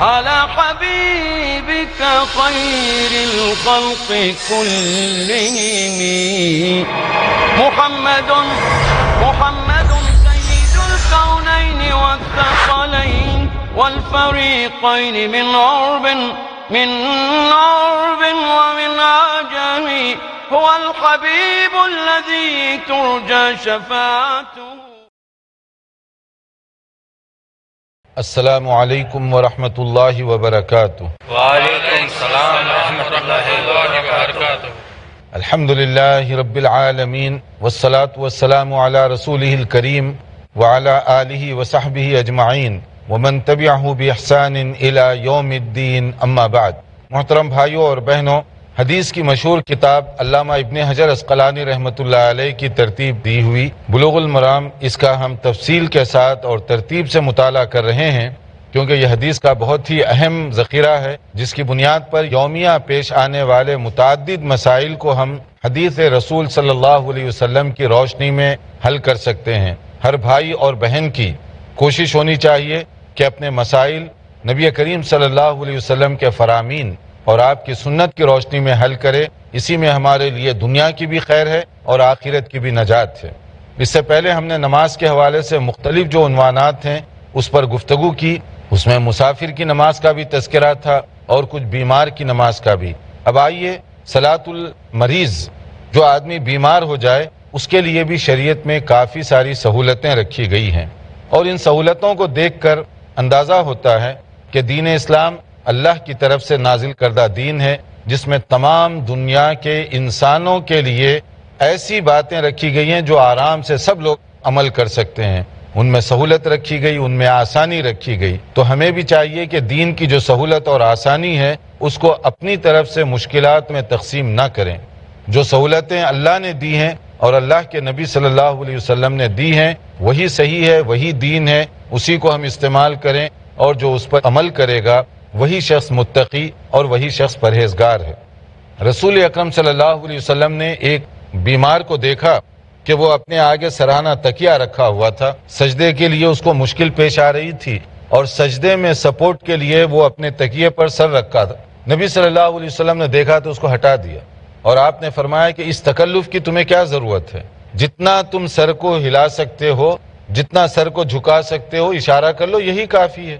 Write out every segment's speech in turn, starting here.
على حبيبك خير الخلق كلهم محمد سيد الكونين والثقلين والفريقين من عرب ومن عجم هو الحبيب الذي ترجى شفاعته. السلام علیکم ورحمۃ اللہ وبرکاتہ. وعلیکم السلام ورحمۃ اللہ وبرکاتہ. الحمد للہ رب العالمین والصلاة والسلام علی رسولہ الکریم وعلی آلہ وصحبہ اجمعین ومن تبعہ باحسان الی یوم الدین. اما بعد. محترم بھائیوں اور بہنوں، حدیث کی مشہور کتاب علامہ ابن حجر عسقلانی رحمۃ اللہ علیہ کی ترتیب دی ہوئی بلوغ المرام، اس کا ہم تفصیل کے ساتھ اور ترتیب سے مطالعہ کر رہے ہیں، کیونکہ یہ حدیث کا بہت ہی اہم ذخیرہ ہے جس کی بنیاد پر یومیہ پیش آنے والے متعدد مسائل کو ہم حدیث رسول صلی اللہ علیہ وسلم کی روشنی میں حل کر سکتے ہیں. ہر بھائی اور بہن کی کوشش ہونی چاہیے کہ اپنے مسائل نبی کریم صلی اللہ علیہ وسلم کے فرامین اور آپ کی سنت کی روشنی میں حل کرے. اسی میں ہمارے لیے دنیا کی بھی خیر ہے اور آخرت کی بھی نجات ہے. اس سے پہلے ہم نے نماز کے حوالے سے مختلف جو عنوانات ہیں اس پر گفتگو کی. اس میں مسافر کی نماز کا بھی تذکرہ تھا اور کچھ بیمار کی نماز کا بھی. اب آئیے صلاۃ المریض، جو آدمی بیمار ہو جائے اس کے لیے بھی شریعت میں کافی ساری سہولتیں رکھی گئی ہیں، اور ان سہولتوں کو دیکھ کر اندازہ ہوتا ہے کہ دین اسلام اللہ کی طرف سے نازل کردہ دین ہے جس میں تمام دنیا کے انسانوں کے لیے ایسی باتیں رکھی گئی ہیں جو آرام سے سب لوگ عمل کر سکتے ہیں. ان میں سہولت رکھی گئی، ان میں آسانی رکھی گئی. تو ہمیں بھی چاہیے کہ دین کی جو سہولت اور آسانی ہے اس کو اپنی طرف سے مشکلات میں تقسیم نہ کریں. جو سہولتیں اللہ نے دی ہیں اور اللہ کے نبی صلی اللہ علیہ وسلم نے دی ہیں وہی صحیح ہے، وہی دین ہے، اسی کو ہم استعمال کریں، اور جو اس پر عمل کرے گا وہی شخص متقی اور وہی شخص پرہیزگار ہے. رسول اکرم صلی اللہ علیہ وسلم نے ایک بیمار کو دیکھا کہ وہ اپنے آگے سرہانہ تکیہ رکھا ہوا تھا. سجدے کے لیے اس کو مشکل پیش آ رہی تھی اور سجدے میں سپورٹ کے لیے وہ اپنے تکیے پر سر رکھا تھا. نبی صلی اللہ علیہ وسلم نے دیکھا تو اس کو ہٹا دیا اور آپ نے فرمایا کہ اس تکلف کی تمہیں کیا ضرورت ہے؟ جتنا تم سر کو ہلا سکتے ہو، جتنا سر کو جھکا سکتے ہو، اشارہ کر لو، یہی کافی ہے.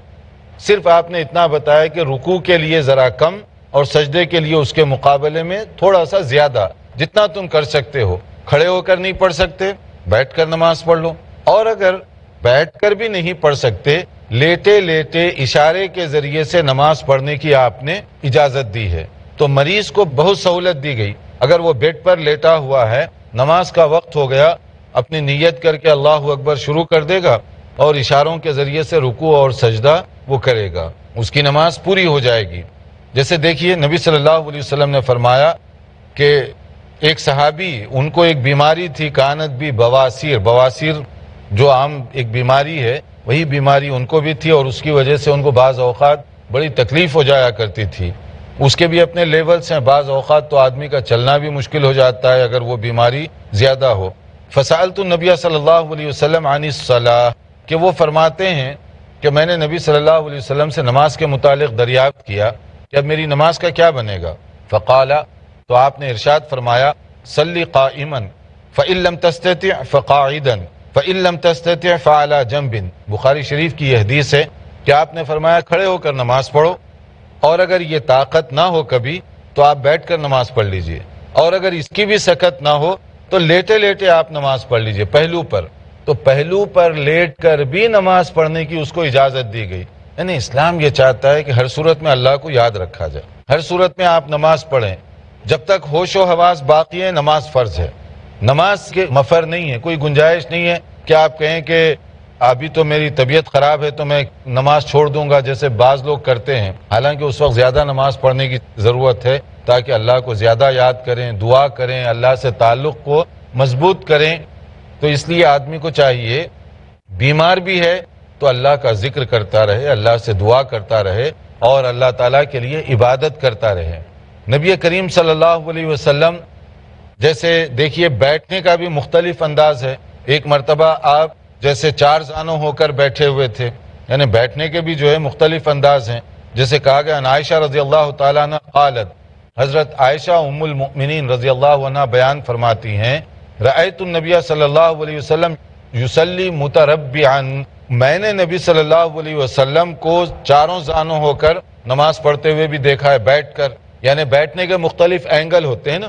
صرف آپ نے اتنا بتایا کہ رکوع کے لیے ذرا کم اور سجدے کے لیے اس کے مقابلے میں تھوڑا سا زیادہ، جتنا تم کر سکتے ہو. کھڑے ہو کر نہیں پڑھ سکتے، بیٹھ کر نماز پڑھ لو، اور اگر بیٹھ کر بھی نہیں پڑھ سکتے، لیٹے لیٹے اشارے کے ذریعے سے نماز پڑھنے کی آپ نے اجازت دی ہے. تو مریض کو بہت سہولت دی گئی. اگر وہ بیڈ پر لیٹا ہوا ہے، نماز کا وقت ہو گیا، اپنی نیت کر کے اللہ اکبر شروع کر دے گا اور اشاروں کے ذریعے سے رکوع اور سجدہ وہ کرے گا، اس کی نماز پوری ہو جائے گی. جیسے دیکھیے نبی صلی اللہ علیہ وسلم نے فرمایا کہ ایک صحابی، ان کو ایک بیماری تھی، کانت بھی بواسیر جو عام ایک بیماری ہے، وہی بیماری ان کو بھی تھی، اور اس کی وجہ سے ان کو بعض اوقات بڑی تکلیف ہو جایا کرتی تھی. اس کے بھی اپنے لیولز ہیں، بعض اوقات تو آدمی کا چلنا بھی مشکل ہو جاتا ہے اگر وہ بیماری زیادہ ہو. فسألت النبی صلی اللہ علیہ وسلم عن الصلاۃ، کہ وہ فرماتے ہیں کہ میں نے نبی صلی اللہ علیہ وسلم سے نماز کے متعلق دریافت کیا کہ اب میری نماز کا کیا بنے گا. فقال، تو آپ نے ارشاد فرمایا، صلی قائما فإن لم تستطع فقاعدا فإن لم تستطع فعلى جنب. بخاری شریف کی یہ حدیث ہے کہ آپ نے فرمایا کھڑے ہو کر نماز پڑھو، اور اگر یہ طاقت نہ ہو کبھی تو آپ بیٹھ کر نماز پڑھ لیجئے، اور اگر اس کی بھی سکت نہ ہو تو لیٹے لیٹے آپ نماز پڑھ لیجئے پہلو پر. تو پہلو پر لیٹ کر بھی نماز پڑھنے کی اس کو اجازت دی گئی. یعنی اسلام یہ چاہتا ہے کہ ہر صورت میں اللہ کو یاد رکھا جائے، ہر صورت میں آپ نماز پڑھیں. جب تک ہوش و حواس باقی ہے نماز فرض ہے. نماز کے مفر نہیں ہے، کوئی گنجائش نہیں ہے کہ آپ کہیں کہ ابھی تو میری طبیعت خراب ہے تو میں نماز چھوڑ دوں گا، جیسے بعض لوگ کرتے ہیں. حالانکہ اس وقت زیادہ نماز پڑھنے کی ضرورت ہے تاکہ اللہ کو زیادہ یاد کریں، دعا کریں، اللہ سے تعلق کو مضبوط کریں. تو اس لیے آدمی کو چاہیے بیمار بھی ہے تو اللہ کا ذکر کرتا رہے، اللہ سے دعا کرتا رہے اور اللہ تعالیٰ کے لیے عبادت کرتا رہے. نبی کریم صلی اللہ علیہ وسلم جیسے دیکھیے بیٹھنے کا بھی مختلف انداز ہے. ایک مرتبہ آپ جیسے چار زانوں ہو کر بیٹھے ہوئے تھے، یعنی بیٹھنے کے بھی جو ہے مختلف انداز ہیں. جیسے کہا گیا عائشہ رضی اللہ تعالیٰ عنہ قالت، حضرت عائشہ ام المؤمنین رضی اللہ عنہ بیان فرماتی ہیں، رأیت النبی صلی اللہ علیہ وسلم یصلی متربعا، میں نے نبی صلی اللہ علیہ وسلم کو چاروں زانوں ہو کر نماز پڑھتے ہوئے بھی دیکھا ہے، بیٹھ کر، یعنی بیٹھنے کے مختلف اینگل ہوتے ہیں نا،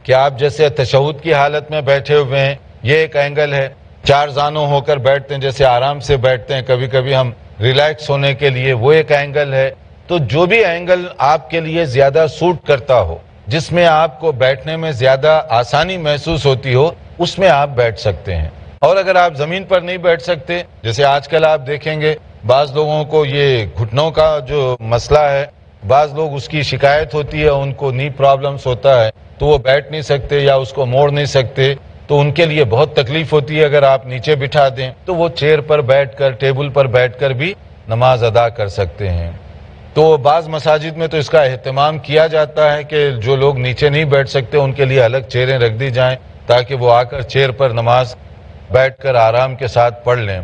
کہ آپ جیسے تشہد کی حالت میں بیٹھے ہوئے ہیں، یہ ایک اینگل ہے، چار زانوں ہو کر بیٹھتے ہیں جیسے آرام سے بیٹھتے ہیں، کبھی کبھی ہم ریلیکس ہونے کے لیے، وہ ایک اینگل ہے۔ تو جو بھی اینگل آپ کے لیے زیادہ سوٹ کرتا ہو، جس میں آپ کو بیٹھنے میں زیادہ آسانی محسوس ہوتی ہو، اس میں آپ بیٹھ سکتے ہیں۔ اور اگر آپ زمین پر نہیں بیٹھ سکتے، جیسے آج کل آپ دیکھیں گے بعض لوگوں کو یہ گھٹنوں کا جو مسئلہ ہے، بعض لوگ اس کی شکایت ہوتی ہے، ان کو نی پرابلمز ہوتا ہے، تو وہ بیٹھ نہیں سکتے یا اس کو موڑ نہیں سکتے، تو ان کے لیے بہت تکلیف ہوتی ہے۔ اگر آپ نیچے بٹھا دیں تو وہ چیئر پر بیٹھ کر، ٹیبل پر بیٹھ کر بھی نماز ادا کر سکتے ہیں۔ تو بعض مساجد میں تو اس کا اہتمام کیا جاتا ہے کہ جو لوگ نیچے نہیں بیٹھ سکتے ان کے لیے الگ چیئریں رکھ دی جائیں، تاکہ وہ آ کر چیئر پر نماز بیٹھ کر آرام کے ساتھ پڑھ لیں۔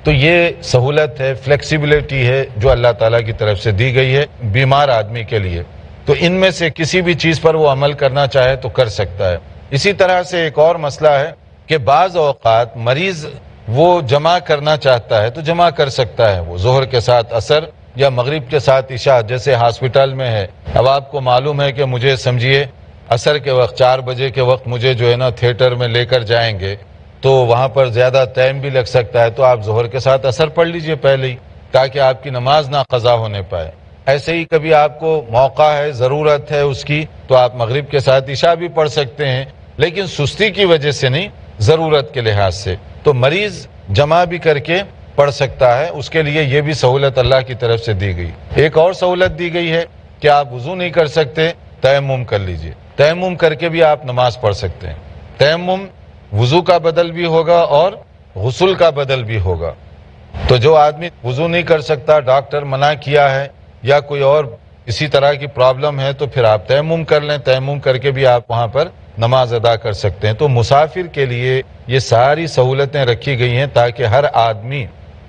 تو یہ سہولت ہے، فلیکسیبلٹی ہے جو اللہ تعالیٰ کی طرف سے دی گئی ہے بیمار آدمی کے لیے۔ تو ان میں سے کسی بھی چیز پر وہ عمل کرنا چاہے تو کر سکتا ہے۔ اسی طرح سے ایک اور مسئلہ ہے کہ بعض اوقات مریض وہ جمع کرنا چاہتا ہے تو جمع کر سکتا ہے، وہ ظہر کے ساتھ عصر یا مغرب کے ساتھ عشاء، جیسے ہاسپٹل میں ہے۔ اب آپ کو معلوم ہے کہ مجھے سمجھیے عصر کے وقت 4 بجے کے وقت مجھے جو ہے نا تھیٹر میں لے کر جائیں گے، تو وہاں پر زیادہ ٹائم بھی لگ سکتا ہے، تو آپ ظہر کے ساتھ عصر پڑھ لیجئے پہلے ہی، تاکہ آپ کی نماز نہ قضا ہونے پائے۔ ایسے ہی کبھی آپ کو موقع ہے، ضرورت ہے اس کی، تو آپ مغرب کے ساتھ عشاء بھی پڑھ سکتے ہیں، لیکن سستی کی وجہ سے نہیں، ضرورت کے لحاظ سے۔ تو مریض جمع بھی کر کے پڑھ سکتا ہے، اس کے لیے یہ بھی سہولت اللہ کی طرف سے دی گئی۔ ایک اور سہولت دی گئی ہے کہ آپ وضو نہیں کر سکتے، تیمم کر لیجئے، تیمم کر کے بھی آپ نماز پڑھ سکتے ہیں۔ تیمم وضو کا بدل بھی ہوگا اور غسل کا بدل بھی ہوگا۔ تو جو آدمی وضو نہیں کر سکتا، ڈاکٹر منع کیا ہے یا کوئی اور اسی طرح کی پرابلم ہے، تو پھر آپ تیمم کر لیں، تیمم کر کے بھی آپ وہاں پر نماز ادا کر سکتے ہیں۔ تو مسافر کے لیے یہ ساری سہولتیں رکھی گئی ہیں تاکہ ہر آدمی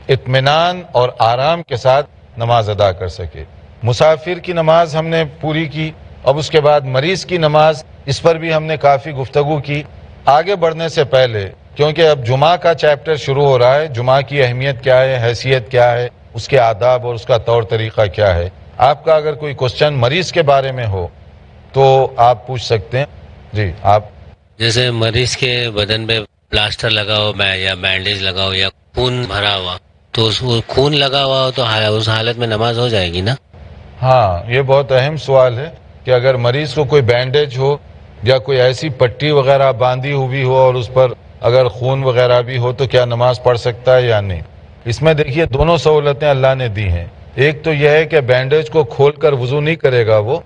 اطمینان اور آرام کے ساتھ نماز ادا کر سکے۔ مسافر کی نماز ہم نے پوری کی، اب اس کے بعد مریض کی نماز، اس پر بھی ہم نے کافی گفتگو کی۔ آگے بڑھنے سے پہلے، کیونکہ اب جمعہ کا چیپٹر شروع ہو رہا ہے، جمعہ کی اہمیت کیا ہے، حیثیت کیا ہے، اس کے آداب اور اس کا طور طریقہ کیا ہے، آپ کا اگر کوئی کوسچن مریض کے بارے میں ہو تو آپ پوچھ سکتے ہیں۔ جی آپ۔ جیسے مریض کے بدن پہ پلاسٹر لگا ہو یا بینڈیج لگا ہو یا خون بھرا ہوا، تو خون لگا ہوا ہو تو اس حالت میں نماز ہو جائے گی نا؟ ہاں، یہ بہت اہم سوال ہے کہ اگر مریض کو کوئی بینڈیج ہو یا کوئی ایسی پٹی وغیرہ باندھی ہوئی ہو اور اس پر اگر خون وغیرہ بھی ہو تو کیا نماز پڑھ سکتا ہے یا نہیں۔ اس میں دیکھیے دونوں سہولتیں اللہ نے دی ہیں۔ ایک تو یہ ہے کہ بینڈیج کو کھول کر وضو نہیں کرے گا وہ،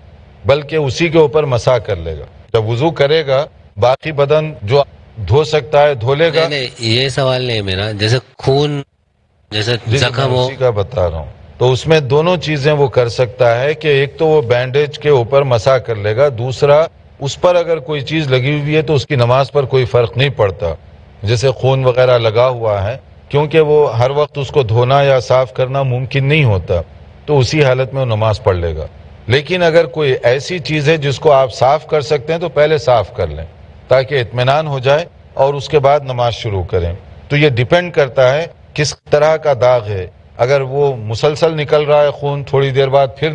بلکہ اسی کے اوپر مسح کر لے گا۔ جب وضو کرے گا باقی بدن جو دھو سکتا ہے دھو لے گا۔ نہیں، یہ سوال نہیں میرا، جیسے خون، جیسے زخم ہو، اسی کا بتا رہا ہوں۔ تو اس میں دونوں چیزیں وہ کر سکتا ہے کہ ایک تو وہ بینڈیج کے اوپر مسح کر لے گا، دوسرا اس پر اگر کوئی چیز لگی ہوئی ہے تو اس کی نماز پر کوئی فرق نہیں پڑتا، جیسے خون وغیرہ لگا ہوا ہے، کیونکہ وہ ہر وقت اس کو دھونا یا صاف کرنا ممکن نہیں ہوتا، تو اسی حالت میں وہ نماز پڑھ لے گا۔ لیکن اگر کوئی ایسی چیز ہے جس کو آپ صاف کر سکتے ہیں تو پہلے صاف کر لیں تاکہ اطمینان ہو جائے اور اس کے بعد نماز شروع کریں۔ تو یہ ڈیپینڈ کرتا ہے کس طرح کا داغ ہے۔ اگر وہ مسلسل نکل رہا ہے خون، تھوڑی دیر بعد پھر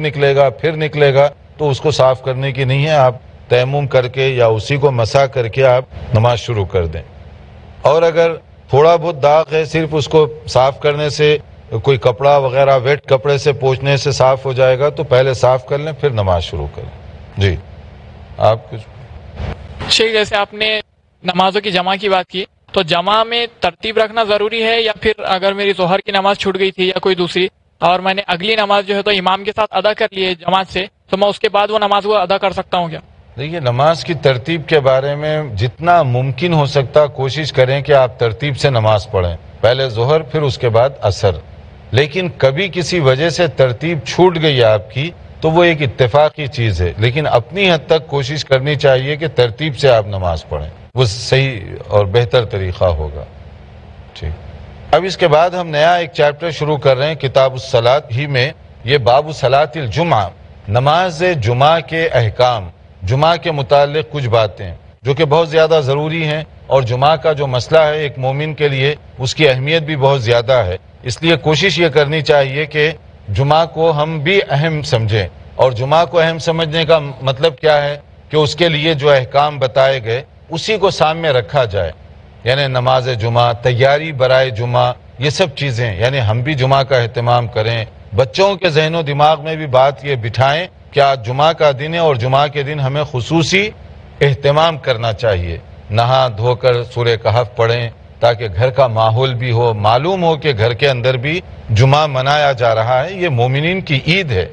نکلے گا تو اس کو صاف کرنے کی نہیں ہے، آپ تیمم کر کے یا اسی کو مسح کر کے آپ نماز شروع کر دیں۔ اور اگر تھوڑا بہت داغ ہے، صرف اس کو صاف کرنے سے، کوئی کپڑا وغیرہ ویٹ کپڑے سے پوچھنے سے صاف ہو جائے گا، تو پہلے صاف کر لیں پھر نماز شروع کریں۔ جی آپ کچھ؟ شیخ، جیسے آپ نے نمازوں کی جمع کی بات کی، تو جمع میں ترتیب رکھنا ضروری ہے، یا پھر اگر میری ظہر کی نماز چھوٹ گئی تھی یا کوئی دوسری اور میں نے اگلی نماز جو ہے تو امام کے ساتھ ادا کر لی ہے جماعت سے، تو میں اس کے بعد وہ نماز کو ادا کر سکتا ہوں کیا؟ دیکھیے، نماز کی ترتیب کے بارے میں جتنا ممکن ہو سکتا کوشش کریں کہ آپ ترتیب سے نماز پڑھیں، پہلے ظہر پھر اس کے بعد عصر۔ لیکن کبھی کسی وجہ سے ترتیب چھوٹ گئی آپ کی تو وہ ایک اتفاقی چیز ہے، لیکن اپنی حد تک کوشش کرنی چاہیے کہ ترتیب سے آپ نماز پڑھیں، وہ صحیح اور بہتر طریقہ ہوگا۔ ٹھیک، اب اس کے بعد ہم نیا ایک چیپٹر شروع کر رہے ہیں کتاب الصلاۃ ہی میں، یہ باب صلاۃ الجمعہ، نماز جمعہ کے احکام، جمعہ کے متعلق کچھ باتیں جو کہ بہت زیادہ ضروری ہیں، اور جمعہ کا جو مسئلہ ہے ایک مومن کے لیے اس کی اہمیت بھی بہت زیادہ ہے، اس لیے کوشش یہ کرنی چاہیے کہ جمعہ کو ہم بھی اہم سمجھیں۔ اور جمعہ کو اہم سمجھنے کا مطلب کیا ہے کہ اس کے لیے جو احکام بتائے گئے اسی کو سامنے رکھا جائے، یعنی نماز جمعہ، تیاری برائے جمعہ، یہ سب چیزیں، یعنی ہم بھی جمعہ کا اہتمام کریں، بچوں کے ذہن و دماغ میں بھی بات یہ بٹھائیں کہ آج جمعہ کا دن ہے اور جمعہ کے دن ہمیں خصوصی اہتمام کرنا چاہیے، نہا دھو کر سورہ کہف پڑھیں تاکہ گھر کا ماحول بھی ہو، معلوم ہو کہ گھر کے اندر بھی جمعہ منایا جا رہا ہے، یہ مومنین کی عید ہے۔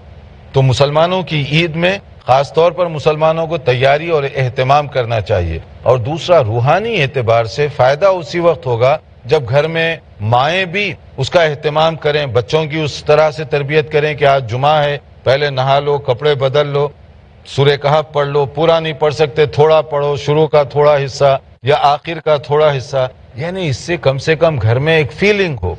تو مسلمانوں کی عید میں خاص طور پر مسلمانوں کو تیاری اور اہتمام کرنا چاہیے۔ اور دوسرا، روحانی اعتبار سے فائدہ اسی وقت ہوگا جب گھر میں مائیں بھی اس کا اہتمام کریں، بچوں کی اس طرح سے تربیت کریں کہ آج جمعہ ہے، پہلے نہا لو، کپڑے بدل لو، سورہ کہف پڑھ لو، پورا نہیں پڑھ سکتے تھوڑا پڑھو، شروع کا تھوڑا حصہ یا آخر کا تھوڑا حصہ، یعنی اس سے کم گھر میں ایک فیلنگ ہو،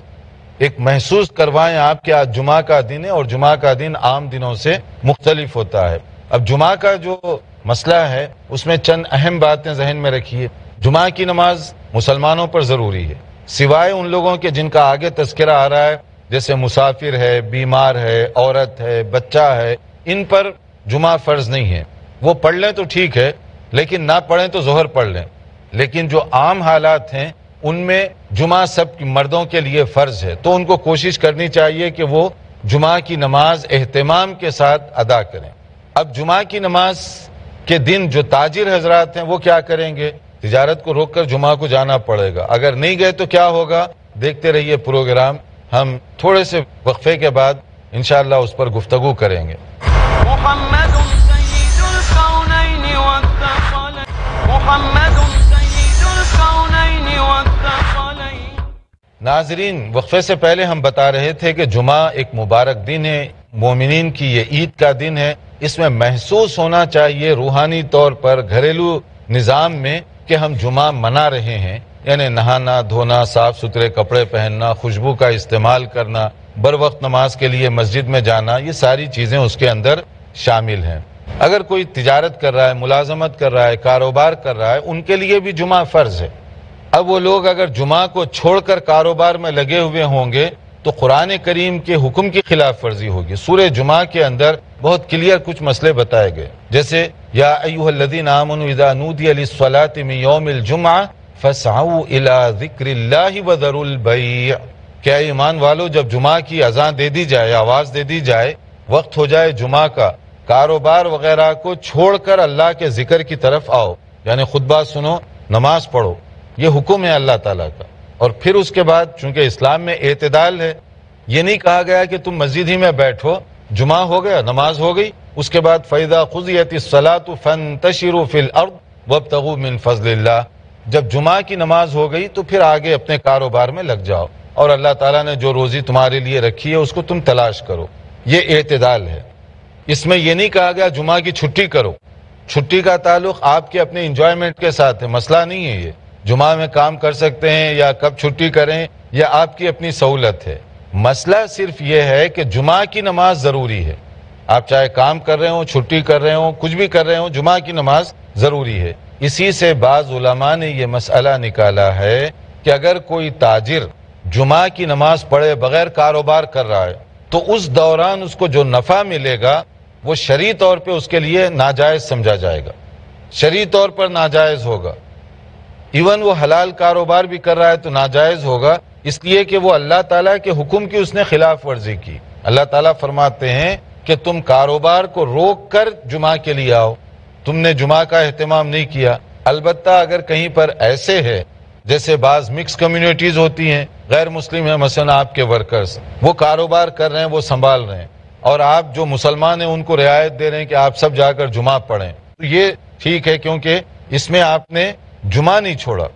ایک محسوس کروائیں آپ کہ آج جمعہ کا دن ہے، اور جمعہ کا دن عام دنوں سے مختلف ہوتا ہے۔ اب جمعہ کا جو مسئلہ ہے اس میں چند اہم باتیں ذہن میں رکھیے۔ جمعہ کی نماز مسلمانوں پر ضروری ہے، سوائے ان لوگوں کے جن کا آگے تذکرہ آ رہا ہے، جیسے مسافر ہے، بیمار ہے، عورت ہے، بچہ ہے، ان پر جمعہ فرض نہیں ہے، وہ پڑھ لیں تو ٹھیک ہے، لیکن نہ پڑھیں تو ظہر پڑھ لیں۔ لیکن جو عام حالات ہیں ان میں جمعہ سب مردوں کے لیے فرض ہے، تو ان کو کوشش کرنی چاہیے کہ وہ جمعہ کی نماز اہتمام کے ساتھ ادا کریں۔ اب جمعہ کی نماز کے دن جو تاجر حضرات ہیں وہ کیا کریں گے؟ تجارت کو روک کر جمعہ کو جانا پڑے گا، اگر نہیں گئے تو کیا ہوگا؟ دیکھتے رہیے پروگرام، ہم تھوڑے سے وقفے کے بعد انشاءاللہ اس پر گفتگو کریں گے۔ محمد سید الکونین والثقلین، محمد سید الکونین والثقلین۔ ناظرین، وقفے سے پہلے ہم بتا رہے تھے کہ جمعہ ایک مبارک دن ہے، مومنین کی یہ عید کا دن ہے، اس میں محسوس ہونا چاہیے روحانی طور پر گھریلو نظام میں کہ ہم جمعہ منا رہے ہیں، یعنی نہانا دھونا، صاف ستھرے کپڑے پہننا، خوشبو کا استعمال کرنا، بر وقت نماز کے لیے مسجد میں جانا، یہ ساری چیزیں اس کے اندر شامل ہیں۔ اگر کوئی تجارت کر رہا ہے، ملازمت کر رہا ہے، کاروبار کر رہا ہے، ان کے لیے بھی جمعہ فرض ہے۔ اب وہ لوگ اگر جمعہ کو چھوڑ کر کاروبار میں لگے ہوئے ہوں گے تو قرآن کریم کے حکم کی خلاف ورزی ہوگی۔ سورہ جمعہ کے اندر بہت کلیئر کچھ مسئلے بتائے گئے، جیسے یا ایھا الذین آمنوا اذا نودی للصلاۃ من یوم الجمعہ فاسعوا الی ذکر اللہ وذروا البیع، کہ اے ایمان والو جب جمعہ کی اذان دے دی جائے، آواز دے دی جائے، وقت ہو جائے جمعہ کا، کاروبار وغیرہ کو چھوڑ کر اللہ کے ذکر کی طرف آؤ، یعنی خطبہ سنو، نماز پڑھو، یہ حکم ہے اللہ تعالیٰ کا۔ اور پھر اس کے بعد چونکہ اسلام میں اعتدال ہے، یہ نہیں کہا گیا کہ تم مسجد ہی میں بیٹھو، جمعہ ہو گیا، نماز ہو گئی، اس کے بعد فَإِذَا قُضِيَتِ الصَّلَاةُ فَانتَشِرُوا فِي الْأَرْضِ وَابْتَغُوا مِن فَضْلِ اللَّهِ، جب جمعہ کی نماز ہو گئی تو پھر آگے اپنے کاروبار میں لگ جاؤ، اور اللہ تعالیٰ نے جو روزی تمہارے لیے رکھی ہے اس کو تم تلاش کرو، یہ اعتدال ہے۔ اس میں یہ نہیں کہا گیا جمعہ کی چھٹی کرو، چھٹی کا تعلق آپ کے اپنے انجوائمنٹ کے ساتھ ہے، مسئلہ نہیں ہے یہ جمعہ میں کام کر سکتے ہیں یا کب چھٹی کریں، یا آپ کی اپنی سہولت ہے۔ مسئلہ صرف یہ ہے کہ جمعہ کی نماز ضروری ہے، آپ چاہے کام کر رہے ہوں، چھٹی کر رہے ہوں، کچھ بھی کر رہے ہوں، جمعہ کی نماز ضروری ہے۔ اسی سے بعض علماء نے یہ مسئلہ نکالا ہے کہ اگر کوئی تاجر جمعہ کی نماز پڑھے بغیر کاروبار کر رہا ہے تو اس دوران اس کو جو نفع ملے گا وہ شرعی طور پہ اس کے لیے ناجائز سمجھا جائے گا، شرعی طور پر ناجائز ہوگا، ایون وہ حلال کاروبار بھی کر رہا ہے تو ناجائز ہوگا، اس لیے کہ وہ اللہ تعالیٰ کے حکم کی اس نے خلاف ورزی کی۔ اللہ تعالیٰ فرماتے ہیں کہ تم کاروبار کو روک کر جمعہ کے لیے آؤ، تم نے جمعہ کا اہتمام نہیں کیا۔ البتہ اگر کہیں پر ایسے ہے جیسے بعض مکس کمیونٹیز ہوتی ہیں، غیر مسلم ہیں، مثلا آپ کے ورکرز، وہ کاروبار کر رہے ہیں، وہ سنبھال رہے ہیں، اور آپ جو مسلمان ہیں ان کو رعایت دے رہے ہیں کہ آپ سب جا کر جمعہ پڑھیں، تو یہ ٹھیک ہے کیونکہ اس میں آپ نے جمعہ نہیں چھوڑا۔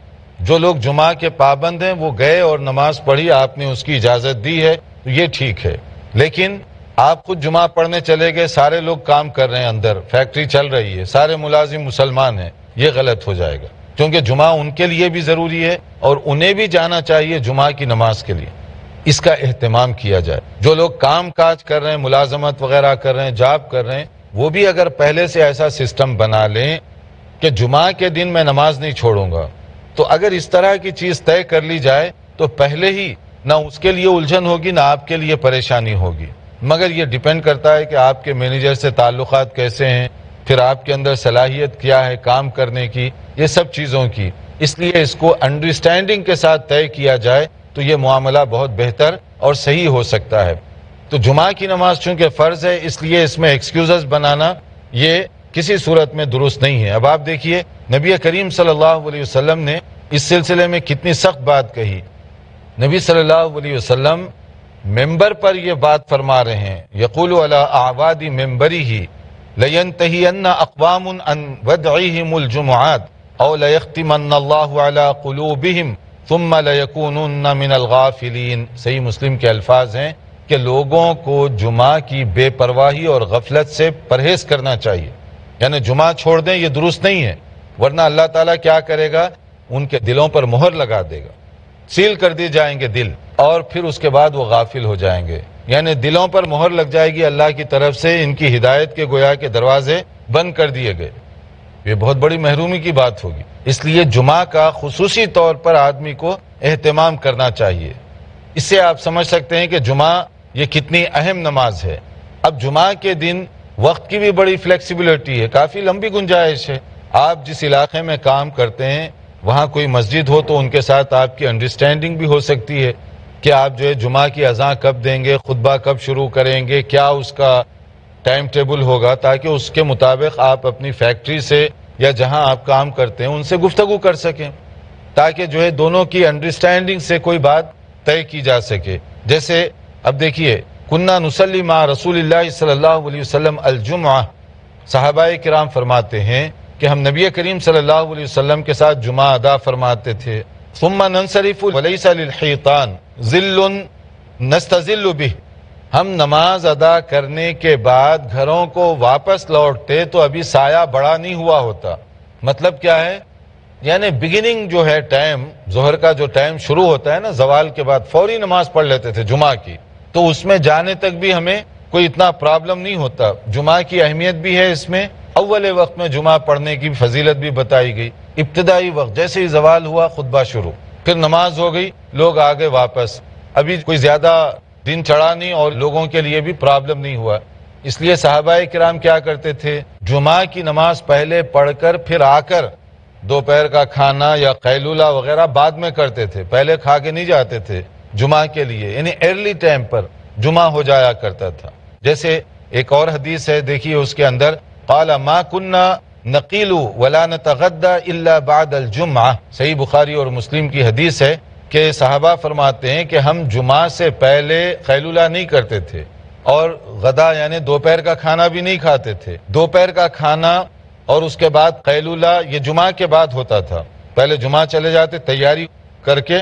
جو لوگ جمعہ کے پابند ہیں وہ گئے اور نماز پڑھی، آپ نے اس کی اجازت دی ہے، تو یہ ٹھیک ہے۔ لیکن آپ خود جمعہ پڑھنے چلے گئے، سارے لوگ کام کر رہے ہیں، اندر فیکٹری چل رہی ہے، سارے ملازم مسلمان ہیں، یہ غلط ہو جائے گا، کیونکہ جمعہ ان کے لیے بھی ضروری ہے اور انہیں بھی جانا چاہیے جمعہ کی نماز کے لیے۔ اس کا اہتمام کیا جائے۔ جو لوگ کام کاج کر رہے ہیں، ملازمت وغیرہ کر رہے ہیں، جاب کر رہے ہیں، وہ بھی اگر پہلے سے ایسا سسٹم بنا لیں کہ جمعہ کے دن میں نماز نہیں چھوڑوں گا، تو اگر اس طرح کی چیز طے کر لی جائے تو پہلے ہی نہ اس کے لیے الجھن ہوگی نہ آپ کے لیے پریشانی ہوگی۔ مگر یہ ڈیپینڈ کرتا ہے کہ آپ کے مینیجر سے تعلقات کیسے ہیں، پھر آپ کے اندر صلاحیت کیا ہے کام کرنے کی، یہ سب چیزوں کی۔ اس لیے اس کو انڈرسٹینڈنگ کے ساتھ طے کیا جائے تو یہ معاملہ بہت بہتر اور صحیح ہو سکتا ہے۔ تو جمعہ کی نماز چونکہ فرض ہے، اس لیے اس میں ایکسکیوزز بنانا یہ کسی صورت میں درست نہیں ہے۔ اب آپ دیکھیے نبی کریم صلی اللہ علیہ وسلم نے اس سلسلے میں کتنی سخت بات کہی۔ نبی صلی اللہ علیہ وسلم ممبر پر یہ بات فرما رہے ہیں، یقول علی اعواد منبرہ لینتہین اقوام عن ودعہم الجمعات او لیختمن اللہ علی قلوبہم ثم لیکونن من الغافلین۔ صحیح مسلم کے الفاظ ہیں کہ لوگوں کو جمعہ کی بے پرواہی اور غفلت سے پرہیز کرنا چاہیے، یعنی جمعہ چھوڑ دیں یہ درست نہیں ہے، ورنہ اللہ تعالیٰ کیا کرے گا، ان کے دلوں پر مہر لگا دے گا، سیل کر دی جائیں گے دل، اور پھر اس کے بعد وہ غافل ہو جائیں گے، یعنی دلوں پر مہر لگ جائے گی اللہ کی طرف سے، ان کی ہدایت کے گویا کے دروازے بند کر دیے گئے۔ یہ بہت بڑی محرومی کی بات ہوگی۔ اس لیے جمعہ کا خصوصی طور پر آدمی کو اہتمام کرنا چاہیے۔ اس سے آپ سمجھ سکتے ہیں کہ جمعہ یہ کتنی اہم نماز ہے۔ اب جمعہ کے دن وقت کی بھی بڑی فلیکسیبلٹی ہے، کافی لمبی گنجائش ہے۔ آپ جس علاقے میں کام کرتے ہیں وہاں کوئی مسجد ہو تو ان کے ساتھ آپ کی انڈرسٹینڈنگ بھی ہو سکتی ہے کہ آپ جو ہے جمعہ کی اذان کب دیں گے، خطبہ کب شروع کریں گے، کیا اس کا ٹائم ٹیبل ہوگا، تاکہ اس کے مطابق آپ اپنی فیکٹری سے یا جہاں آپ کام کرتے ہیں ان سے گفتگو کر سکیں، تاکہ جو ہے دونوں کی انڈرسٹینڈنگ سے کوئی بات طے کی جا سکے۔ جیسے اب دیکھیے کننا نصلی مع رسول اللہ صلی اللہ علیہ وسلم الجمعہ، صحابہ کرام فرماتے ہیں کہ ہم نبی کریم صلی اللہ علیہ وسلم کے ساتھ جمعہ ادا فرماتے تھے۔ ثم ننصرف وليس للحيطان ظل نستظل به، ہم نماز ادا کرنے کے بعد گھروں کو واپس لوٹتے تو ابھی سایہ بڑا نہیں ہوا ہوتا۔ مطلب کیا ہے، یعنی بگننگ جو ہے ٹائم، ظہر کا جو ٹائم شروع ہوتا ہے نا زوال کے بعد، فوری نماز پڑھ لیتے تھے جمعہ کی، تو اس میں جانے تک بھی ہمیں کوئی اتنا پرابلم نہیں ہوتا۔ جمعہ کی اہمیت بھی ہے اس میں، اول وقت میں جمعہ پڑھنے کی فضیلت بھی بتائی گئی۔ ابتدائی وقت جیسے ہی زوال ہوا خطبہ شروع، پھر نماز ہو گئی، لوگ آگے واپس، ابھی کوئی زیادہ دن چڑھا نہیں اور لوگوں کے لیے بھی پرابلم نہیں ہوا۔ اس لیے صحابہ کرام کیا کرتے تھے، جمعہ کی نماز پہلے پڑھ کر پھر آ کر دوپہر کا کھانا یا قیلولہ وغیرہ بعد میں کرتے تھے، پہلے کھا کے نہیں جاتے تھے جمعہ کے لیے، یعنی ارلی ٹائم پر جمعہ ہو جایا کرتا تھا۔ جیسے ایک اور حدیث ہے، دیکھیے اس کے اندر قال ما كنا نقیل ولا نتغدى الا بعد الجمعہ، صحیح بخاری اور مسلم کی حدیث ہے کہ صحابہ فرماتے ہیں کہ ہم جمعہ سے پہلے قیلولہ نہیں کرتے تھے اور غدا یعنی دوپہر کا کھانا بھی نہیں کھاتے تھے۔ دوپہر کا کھانا اور اس کے بعد قیلولہ یہ جمعہ کے بعد ہوتا تھا، پہلے جمعہ چلے جاتے، تیاری کر کے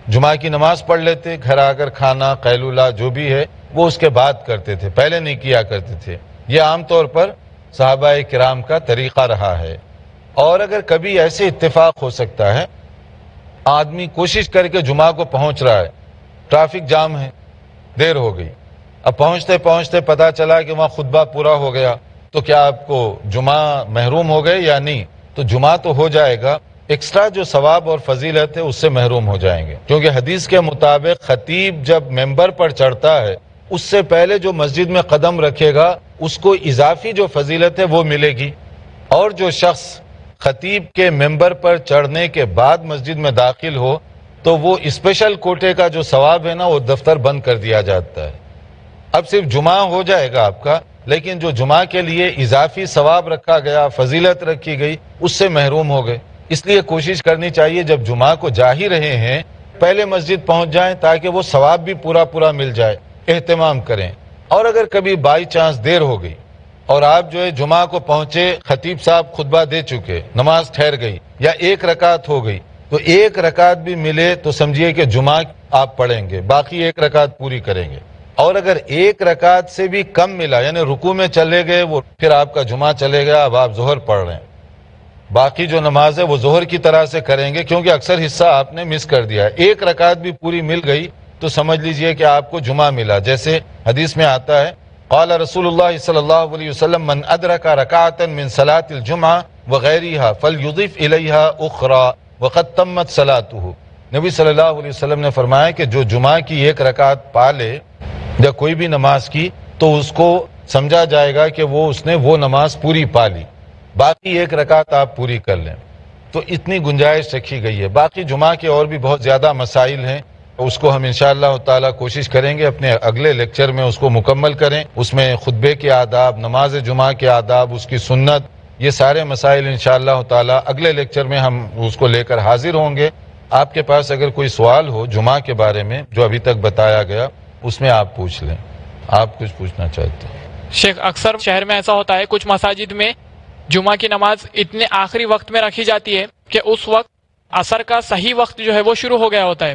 جمعہ کی نماز پڑھ لیتے، گھر آ کر کھانا قیلولہ جو بھی ہے وہ اس کے بعد کرتے تھے، پہلے نہیں کیا کرتے تھے۔ یہ عام طور پر صحابہ کرام کا طریقہ رہا ہے۔ اور اگر کبھی ایسے اتفاق ہو سکتا ہے، آدمی کوشش کر کے جمعہ کو پہنچ رہا ہے، ٹریفک جام ہے، دیر ہو گئی، اب پہنچتے پہنچتے پتہ چلا کہ وہاں خطبہ پورا ہو گیا، تو کیا آپ کو جمعہ محروم ہو گئے یا نہیں؟ تو جمعہ تو ہو جائے گا، ایکسٹرا جو ثواب اور فضیلت ہے اس سے محروم ہو جائیں گے، کیونکہ حدیث کے مطابق خطیب جب ممبر پر چڑھتا ہے اس سے پہلے جو مسجد میں قدم رکھے گا اس کو اضافی جو فضیلت ہے وہ ملے گی، اور جو شخص خطیب کے ممبر پر چڑھنے کے بعد مسجد میں داخل ہو تو وہ اسپیشل کوٹے کا جو ثواب ہے نا وہ دفتر بند کر دیا جاتا ہے۔ اب صرف جمعہ ہو جائے گا آپ کا، لیکن جو جمعہ کے لیے اضافی ثواب رکھا گیا، فضیلت رکھی گئی، اس سے محروم ہو گئے۔ اس لیے کوشش کرنی چاہیے جب جمعہ کو جا ہی رہے ہیں پہلے مسجد پہنچ جائیں تاکہ وہ ثواب بھی پورا پورا مل جائے، اہتمام کریں۔ اور اگر کبھی بائی چانس دیر ہو گئی اور آپ جو ہے جمعہ کو پہنچے، خطیب صاحب خطبہ دے چکے، نماز ٹھہر گئی یا ایک رکعت ہو گئی، تو ایک رکعت بھی ملے تو سمجھیے کہ جمعہ آپ پڑھیں گے، باقی ایک رکعت پوری کریں گے۔ اور اگر ایک رکعت سے بھی کم ملا یعنی رکوع میں چلے گئے وہ، پھر آپ کا جمعہ چلے گیا، اب آپ ظہر پڑھ رہے ہیں، باقی جو نماز ہے وہ ظہر کی طرح سے کریں گے کیونکہ اکثر حصہ آپ نے مس کر دیا ہے۔ ایک رکعت بھی پوری مل گئی تو سمجھ لیجئے کہ آپ کو جمعہ ملا. جیسے حدیث میں آتا ہے قال رسول اللہ صلی اللہ علیہ وسلم من ادرک رکعۃ من صلاۃ الجمعہ وغیرها فلیضف الیہا اخرى وقد تمت صلاته. نبی صلی اللہ علیہ وسلم نے فرمایا کہ جو جمعہ کی ایک رکعت پا لے یا کوئی بھی نماز کی تو اس کو سمجھا جائے گا کہ اس نے وہ نماز پوری پا لی, باقی ایک رکعت آپ پوری کر لیں. تو اتنی گنجائش رکھی گئی ہے. باقی جمعہ کے اور بھی بہت زیادہ مسائل ہیں, اس کو ہم انشاءاللہ تعالی کوشش کریں گے اپنے اگلے لیکچر میں اس کو مکمل کریں. اس میں خطبے کے آداب, نماز جمعہ کے آداب, اس کی سنت, یہ سارے مسائل انشاءاللہ تعالی اگلے لیکچر میں ہم اس کو لے کر حاضر ہوں گے. آپ کے پاس اگر کوئی سوال ہو جمعہ کے بارے میں جو ابھی تک بتایا گیا اس میں آپ پوچھ لیں. آپ کچھ پوچھنا چاہتے ہیں؟ شیخ اکثر شہر میں ایسا ہوتا ہے کچھ مساجد میں جمعہ کی نماز اتنے آخری وقت میں رکھی جاتی ہے کہ اس وقت عصر کا صحیح وقت جو ہے وہ شروع ہو گیا ہوتا ہے,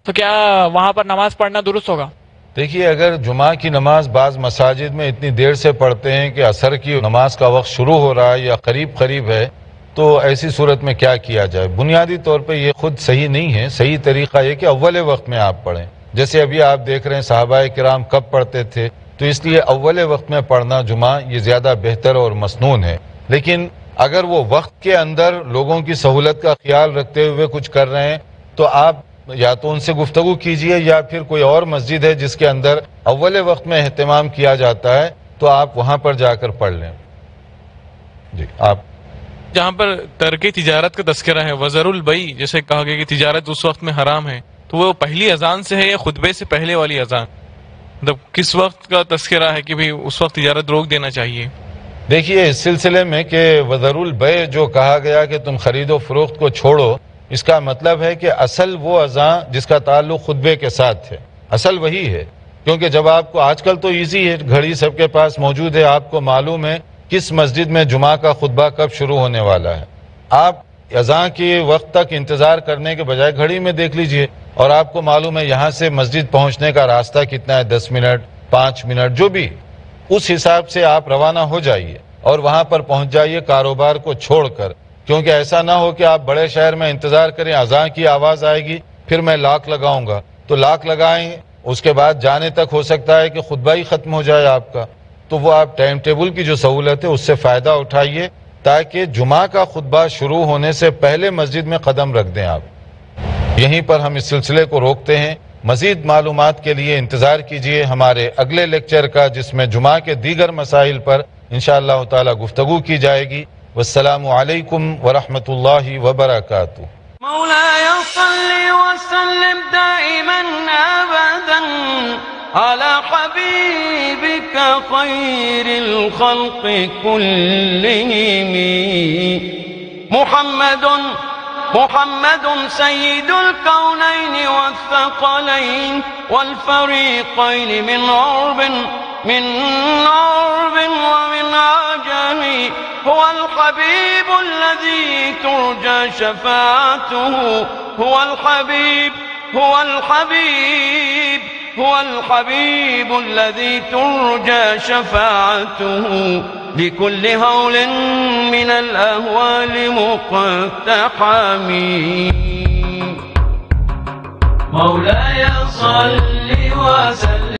تو کیا وہاں پر نماز پڑھنا درست ہوگا؟ دیکھیے اگر جمعہ کی نماز بعض مساجد میں اتنی دیر سے پڑھتے ہیں کہ عصر کی نماز کا وقت شروع ہو رہا ہے یا قریب ہے, تو ایسی صورت میں کیا کیا جائے؟ بنیادی طور پہ یہ خود صحیح نہیں ہے. صحیح طریقہ یہ کہ اول وقت میں آپ پڑھیں. جیسے ابھی آپ دیکھ رہے ہیں صحابہ کرام کب پڑھتے تھے, تو اس لیے اول وقت میں پڑھنا جمعہ یہ زیادہ بہتر اور مسنون ہے. لیکن اگر وہ وقت کے اندر لوگوں کی سہولت کا خیال رکھتے ہوئے کچھ کر رہے ہیں تو آپ یا تو ان سے گفتگو کیجئے یا پھر کوئی اور مسجد ہے جس کے اندر اول وقت میں اہتمام کیا جاتا ہے تو آپ وہاں پر جا کر پڑھ لیں. جی آپ جہاں پر ترک تجارت کا تذکرہ ہے, وزر البیع, جیسے کہا گیا کہ تجارت اس وقت میں حرام ہے, تو وہ پہلی اذان سے ہے یا خطبے سے پہلے والی اذان؟ مطلب کس وقت کا تذکرہ ہے کہ اس وقت تجارت روک دینا چاہیے؟ دیکھیے اس سلسلے میں کہ وزر البیع جو کہا گیا کہ تم خرید و فروخت کو چھوڑو, اس کا مطلب ہے کہ اصل وہ اذان جس کا تعلق خطبے کے ساتھ ہے اصل وہی ہے. کیونکہ جب آپ کو آج کل تو ایزی ہے, گھڑی سب کے پاس موجود ہے, آپ کو معلوم ہے کس مسجد میں جمعہ کا خطبہ کب شروع ہونے والا ہے. آپ اذان کے وقت تک انتظار کرنے کے بجائے گھڑی میں دیکھ لیجئے اور آپ کو معلوم ہے یہاں سے مسجد پہنچنے کا راستہ کتنا ہے, 10 منٹ 5 منٹ جو بھی, اس حساب سے آپ روانہ ہو جائیے اور وہاں پر پہنچ جائیے کاروبار کو چھوڑ کر. کیونکہ ایسا نہ ہو کہ آپ بڑے شہر میں انتظار کریں, اذان کی آواز آئے گی پھر میں لاک لگاؤں گا, تو لاک لگائیں اس کے بعد جانے تک ہو سکتا ہے کہ خطبہ ہی ختم ہو جائے آپ کا. تو وہ آپ ٹائم ٹیبل کی جو سہولت ہے اس سے فائدہ اٹھائیے تاکہ جمعہ کا خطبہ شروع ہونے سے پہلے مسجد میں قدم رکھ دیں آپ. یہیں پر ہم اس سلسلے کو روکتے ہیں. مزید معلومات کے لیے انتظار کیجئے ہمارے اگلے لیکچر کا, جس میں جمعہ کے دیگر مسائل پر انشاءاللہ تعالی گفتگو کی جائے گی. والسلام علیکم ورحمۃ اللہ وبرکاتہ. مولاي صل وسلم دائما ابدا على حبيبك خير الخلق كلهم محمد سيد الكونين والثقلين والفريقين من عرب ومن عجم هو الحبيب الذي ترجى شفاعته هو الحبيب الذي ترجى شفاعته لكل هول من الأهوال مقتحم. مولاي صل وسلم